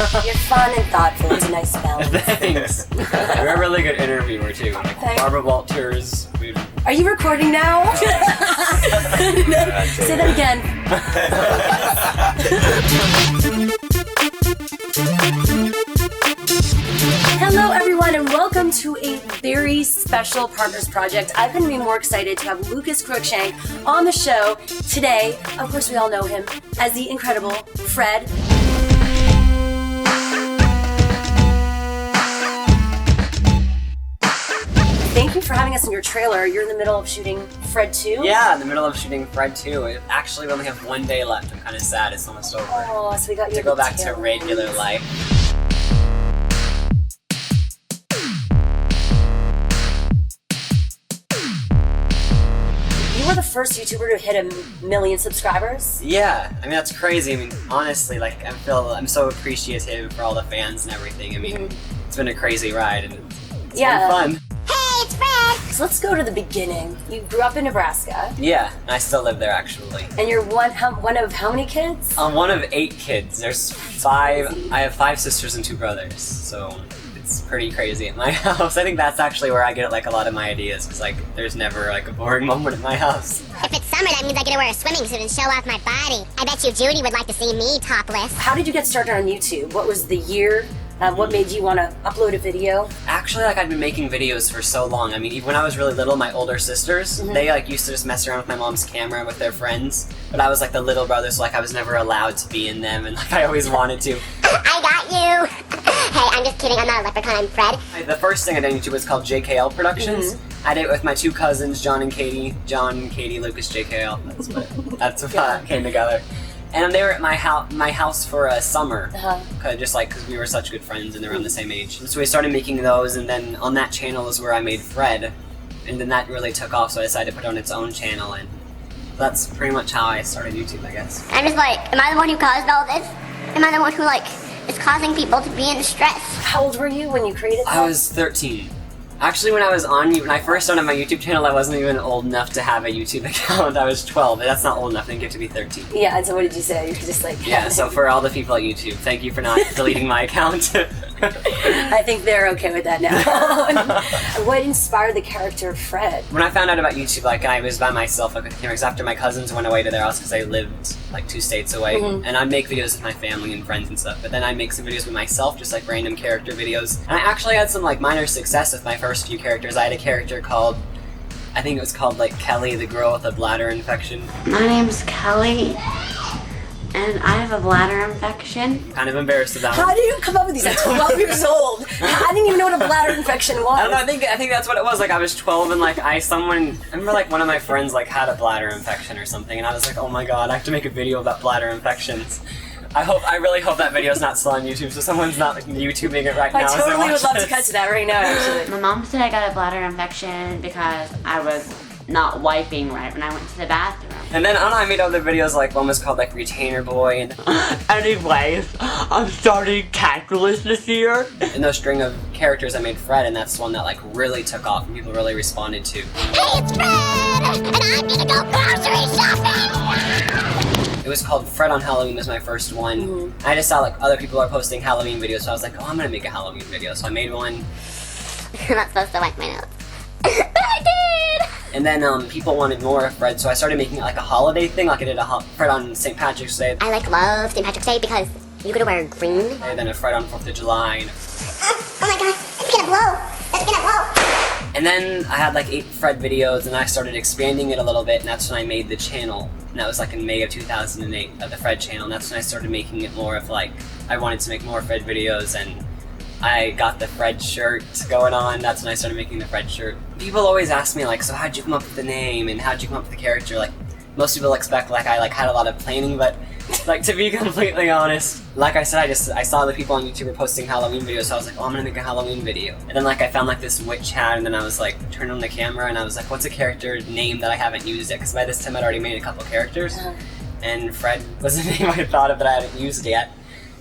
You're fun and thoughtful. It's a nice balance. Thanks. You're a really good interviewer too. Like Barbara Walters. Are you recording now? Say that again. Hello everyone and welcome to a very special Partners Project. I couldn't be more excited to have Lucas Cruikshank on the show today. Of course we all know him as the incredible Fred. Thank you for having us in your trailer. You're in the middle of shooting Fred 2? Yeah, in the middle of shooting Fred 2. Actually, we only have one day left. I'm kind of sad. It's almost over. Oh, so we got you to go back to regular life. You were the first YouTuber to hit 1 million subscribers? Yeah, I mean that's crazy. I mean, honestly, like I'm so appreciative for all the fans and everything. I mean, It's been a crazy ride and it's been fun. Hey, it's Fred! So let's go to the beginning. You grew up in Nebraska. Yeah, and I still live there actually. And you're one of how many kids? I'm one of 8 kids. There's 5. I have 5 sisters and 2 brothers, so it's pretty crazy at my house. I think that's actually where I get like a lot of my ideas, because like there's never like a boring moment at my house. If it's summer, that means I get to wear a swimming suit and show off my body. I bet you Judy would like to see me topless. How did you get started on YouTube? What was the year? What made you want to upload a video? Actually, like I'd been making videos for so long. I mean, even when I was really little, my older sisters, they like used to just mess around with my mom's camera with their friends. But I was like the little brother, so like I was never allowed to be in them, and like I always wanted to. I got you! Hey, I'm just kidding, I'm not a leprechaun, I'm Fred. The first thing I did on YouTube was called JKL Productions. I did it with my 2 cousins, John and Katie. John, Katie, Lucas, JKL. That's what came together. And they were at my house for a summer, just like because we were such good friends and they were around the same age. So we started making those, and then on that channel is where I made Fred, and then that really took off. So I decided to put it on its own channel, and that's pretty much how I started YouTube, I guess. I'm just like, am I the one who caused all this? Am I the one who like is causing people to be in stress? How old were you when you created that? I was 13. Actually, when I first started my YouTube channel, I wasn't even old enough to have a YouTube account. I was 12, but that's not old enough. I think you have to be 13. Yeah, and so what did you say? You were just like... Yeah, so for all the people at YouTube, thank you for not deleting my account. I think they're okay with that now. What inspired the character of Fred? When I found out about YouTube, like I was by myself, like, because after my cousins went away to their house because they lived like 2 states away, and I'd make videos with my family and friends and stuff, but then I'd make some videos with myself, just like random character videos. And I actually had some like minor success with my first few characters. I had a character called, I think it was called like Kelly, the girl with a bladder infection. My name's Kelly, and I have a bladder infection. Kind of embarrassed about it. How did you come up with these at 12 years old? I didn't even know what a bladder infection was. I don't know, I think that's what it was. Like I was 12 and like I remember like one of my friends like had a bladder infection or something, and I was like, oh my god, I have to make a video about bladder infections. I really hope that video's not still on YouTube, so someone's not like YouTubing it right now. I totally would love to cut to that right now, actually. My mom said I got a bladder infection because I was not wiping right when I went to the bathroom. And then I made other videos, like one was called like Retainer Boy. And anyways, I'm starting calculus this year. In those string of characters I made Fred, and that's one that like really took off and people really responded to. Hey, it's Fred! And I need to go grocery shopping! It was called Fred on Halloween was my first one. I just saw like other people are posting Halloween videos, so I was like, oh, I'm gonna make a Halloween video. So I made one. You're not supposed to wipe my nose. But I did! And then people wanted more of Fred, so I started making it like a holiday thing. Like I did a Fred on St. Patrick's Day. I love St. Patrick's Day because you get to wear green. And then a Fred on 4th of July. And Oh my god, it's gonna blow! It's gonna blow! And then I had like 8 Fred videos, and I started expanding it a little bit, and that's when I made the channel. And that was like in May of 2008, the Fred channel, and that's when I started making it more of like, I wanted to make more Fred videos, and I got the Fred shirt going on. That's when I started making the Fred shirt. People always ask me like, so how'd you come up with the name, and how'd you come up with the character? Like, most people expect like I like had a lot of planning, but like to be completely honest, like I said, I saw the people on YouTube were posting Halloween videos, so I was like, oh, I'm gonna make a Halloween video. And then like I found like this witch hat, and then I was like, turned on the camera, and I was like, what's a character name that I haven't used yet? Because by this time I'd already made a couple characters, and Fred was the name I thought of that I hadn't used yet.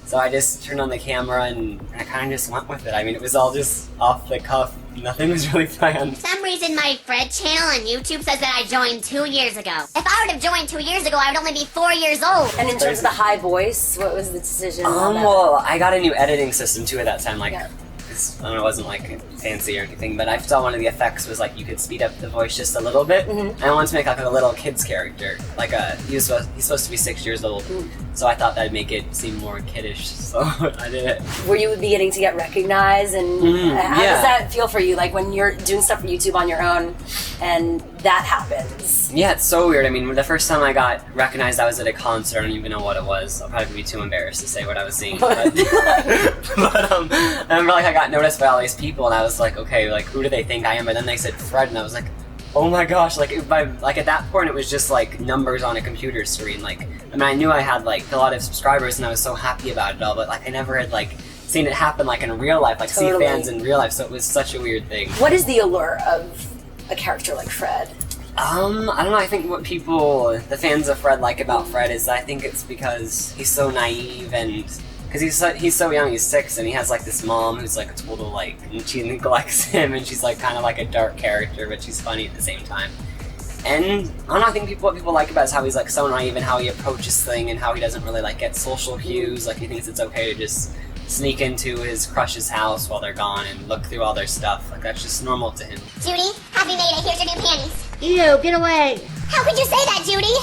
So I just turned on the camera and I kind of just went with it. I mean, it was all just off the cuff. Nothing was really planned. For some reason, my Fred channel on YouTube says that I joined 2 years ago. If I would have joined 2 years ago, I would only be 4 years old. And in terms of the high voice, what was the decision? on that? Well, I got a new editing system too at that time. Like, Yeah. I don't know, it wasn't like fancy or anything, but I saw one of the effects was like you could speed up the voice just a little bit. Mm-hmm. I wanted to make like a little kid's character, like he's supposed to be 6 years old, so I thought that'd make it seem more kiddish. So I did it. Were you beginning to get recognized, and how yeah. does that feel for you? Like when you're doing stuff for YouTube on your own, and that happens. Yeah, it's so weird. I mean, the first time I got recognized, I was at a concert. I don't even know what it was. I'll probably be too embarrassed to say what I was seeing. But, I remember like I got noticed by all these people, and I was like, okay, like who do they think I am? And then they said Fred, and I was like, oh my gosh! Like at that point, it was just like numbers on a computer screen. Like, I mean, I knew I had like a lot of subscribers, and I was so happy about it all. But like, I never had like seen it happen like in real life, like Totally. see fans in real life. So it was such a weird thing. What is the allure of a character like Fred? I don't know. I think what the fans of Fred like about Fred is I think it's because he's so naive and because he's so young. He's 6 and he has like this mom who's like a total like and she neglects him and she's like kind of like a dark character, but she's funny at the same time. And I don't know. I think what people like about it is how he's like so naive and how he approaches things and how he doesn't really like get social cues. Like he thinks it's okay to just sneak into his crush's house while they're gone and look through all their stuff. Like that's just normal to him. Judy, happy May Day. Here's your new panties. Ew, get away. How could you say that, Judy?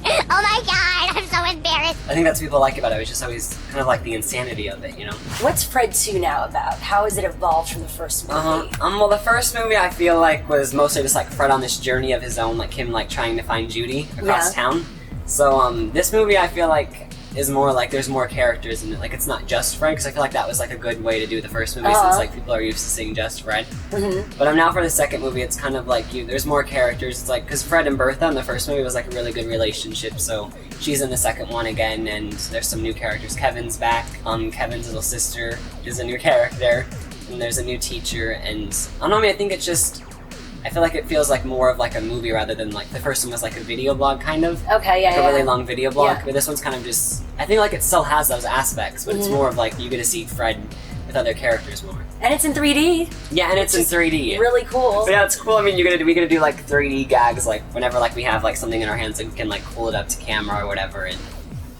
Oh my god, I'm so embarrassed. I think that's what people like about it. It's just always kind of like the insanity of it, you know? What's Fred 2 now about? How has it evolved from the first movie? Well, the first movie I feel like was mostly just like Fred on this journey of his own, like him like trying to find Judy across town. So this movie I feel like is more like there's more characters in it. Like it's not just Fred, because I feel like that was like a good way to do the first movie since like people are used to seeing just Fred. But now for the second movie, it's kind of like there's more characters. It's like because Fred and Bertha in the first movie was like a really good relationship, so she's in the second one again, and there's some new characters. Kevin's back. Kevin's little sister is a new character, and there's a new teacher, and I don't know. I mean, I think it's just. I feel like it feels like more of like a movie rather than like the first one was like a video blog kind of. Okay, yeah, like a yeah. really long video blog. Yeah. But this one's kind of just. I think like it still has those aspects, but it's more of like you get to see Fred with other characters more. And it's in 3D. Yeah, and it's in 3D. Really cool. But yeah, it's cool. I mean, we get to do like 3D gags, like whenever like we have like something in our hands, like we can like pull it up to camera or whatever. And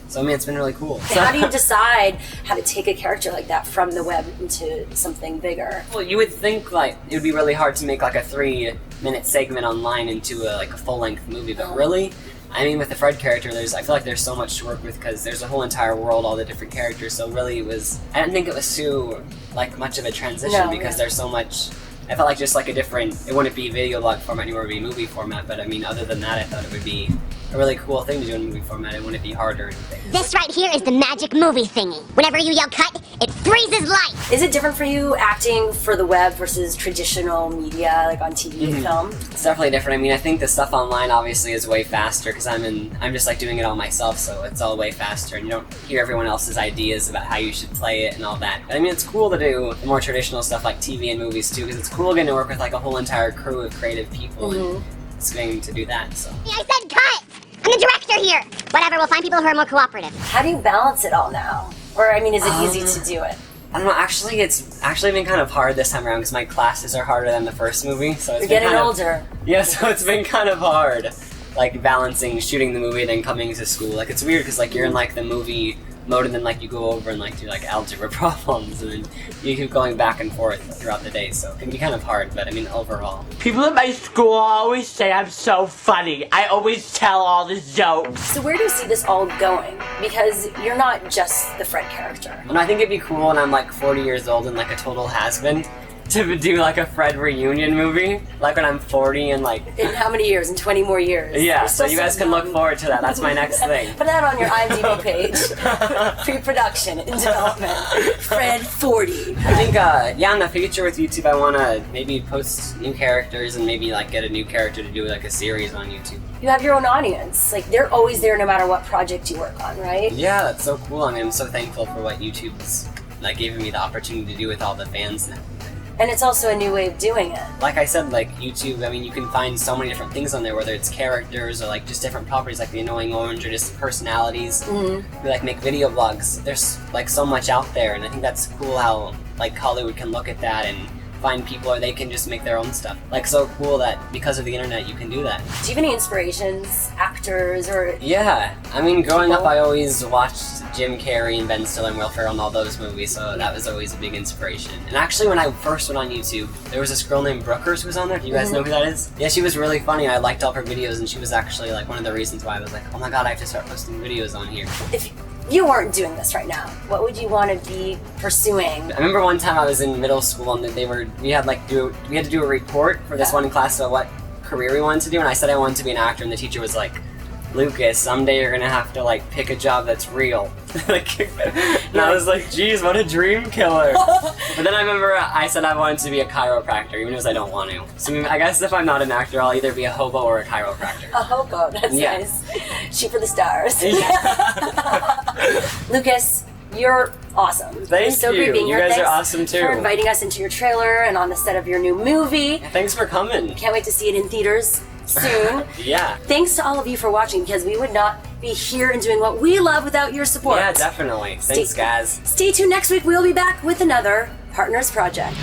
so I mean, it's been really cool. How do you decide how to take a character like that from the web into something bigger? Well, you would think like it would be really hard to make like a 3-minute segment online into like a full-length movie, but really, I mean, with the Fred character, I feel like there's so much to work with because there's a whole entire world, all the different characters. So really, I didn't think it was too like much of a transition because there's so much. I felt like just like it wouldn't be video blog format anymore, it would be movie format. But I mean, other than that, I thought it would be a really cool thing to do in movie format. It wouldn't be hard or anything. This right here is the magic movie thingy. Whenever you yell cut, it freezes light. Is it different for you acting for the web versus traditional media, like on TV and film? It's definitely different. I mean, I think the stuff online obviously is way faster because I'm just like doing it all myself, so it's all way faster, and you don't hear everyone else's ideas about how you should play it and all that. But I mean, it's cool to do the more traditional stuff like TV and movies too, because it's cool getting to work with like a whole entire crew of creative people and it's getting to do that. So I said cut. I'm the director here. Whatever, we'll find people who are more cooperative. How do you balance it all now? Or, I mean, is it easy to do it? I don't know. Actually, it's actually been kind of hard this time around because my classes are harder than the first movie. So it's You're been getting kind of, older. Yeah, so it's been kind of hard, like balancing shooting the movie and then coming to school. Like it's weird because like you're in like the movie mode and then like you go over and like do like algebra problems and then you keep going back and forth throughout the day. So it can be kind of hard, but I mean overall. People at my school always say I'm so funny. I always tell all the jokes. So where do you see this all going? Because you're not just the Fred character. And I think it'd be cool when I'm like 40 years old and like a total has-been to do like a Fred reunion movie, like when I'm 40 and like. In how many years? In 20 more years? Yeah, You're so still you guys can look young. forward to that. That's my next thing. Put that on your IMDb page. Pre-production in development. Fred 40. I think, yeah, in the future with YouTube, I want to maybe post new characters and maybe like get a new character to do like a series on YouTube. You have your own audience. Like, they're always there no matter what project you work on, right? Yeah, that's so cool. I mean, I'm so thankful for what YouTube's like giving me the opportunity to do with all the fans now. And it's also a new way of doing it. Like I said, like YouTube, I mean, you can find so many different things on there, whether it's characters or like just different properties, like the Annoying Orange or just personalities. We like make video blogs. There's like so much out there, and I think that's cool how like Hollywood can look at that and find people, or they can just make their own stuff. Like, so cool that because of the internet you can do that. Do you have any inspirations, actors, or... Yeah, I mean, growing up People? I always watched Jim Carrey and Ben Stiller and Will Ferrell and all those movies, so that was always a big inspiration. And actually, when I first went on YouTube, there was this girl named Brookers who was on there. Do you guys know who that is? Yeah, she was really funny. I liked all her videos, and she was actually like one of the reasons why I was like, oh my god, I have to start posting videos on here. If you weren't doing this right now, what would you want to be pursuing? I remember one time I was in middle school and we had to do a report for this one class about what career we wanted to do, and I said I wanted to be an actor, and the teacher was like, Lucas, someday you're gonna have to like pick a job that's real. And I was like, geez, what a dream killer. But then I remember I said I wanted to be a chiropractor, even if I don't want to. So I guess if I'm not an actor, I'll either be a hobo or a chiropractor. A hobo, that's Yeah. nice. Shoot for the stars. Yeah. Lucas, you're awesome. Thank It's so you. great being You here. guys are Thanks awesome, too. for inviting us into your trailer and on the set of your new movie. Thanks for coming. Can't wait to see it in theaters soon. Yeah. Thanks to all of you for watching, because we would not be here and doing what we love without your support. Yeah, definitely. Thanks, guys. Stay tuned next week. We'll be back with another Partners Project.